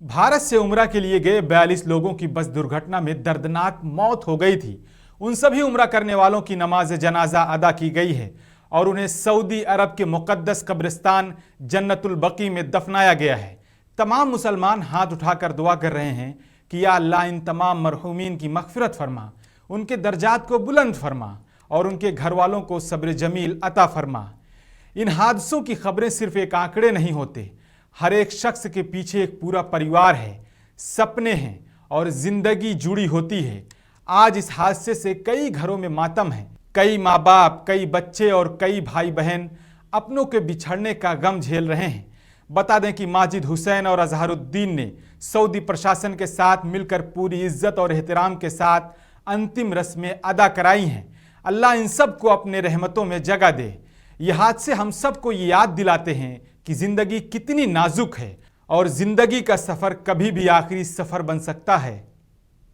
भारत से उम्रा के लिए गए 42 लोगों की बस दुर्घटना में दर्दनाक मौत हो गई थी। उन सभी उम्रा करने वालों की नमाज जनाजा अदा की गई है और उन्हें सऊदी अरब के मुकद्दस कब्रिस्तान जन्नतुल बकी में दफनाया गया है। तमाम मुसलमान हाथ उठाकर दुआ कर रहे हैं कि या अल्लाह इन तमाम मरहूमीन की मगफिरत फरमा, उनके दर्जात को बुलंद फरमा और उनके घर वालों को सब्र जमील अता फरमा। इन हादसों की खबरें सिर्फ एक आंकड़े नहीं होते, हर एक शख्स के पीछे एक पूरा परिवार है, सपने हैं और जिंदगी जुड़ी होती है। आज इस हादसे से कई घरों में मातम है, कई माँ बाप, कई बच्चे और कई भाई बहन अपनों के बिछड़ने का गम झेल रहे हैं। बता दें कि माजिद हुसैन और अजहरुद्दीन ने सऊदी प्रशासन के साथ मिलकर पूरी इज्जत और एहतराम के साथ अंतिम रस्में अदा कराई हैं। अल्लाह इन सब को अपने रहमतों में जगह दे। ये हादसे हम सबको ये याद दिलाते हैं कि जिंदगी कितनी नाजुक है और जिंदगी का सफर कभी भी आखिरी सफर बन सकता है।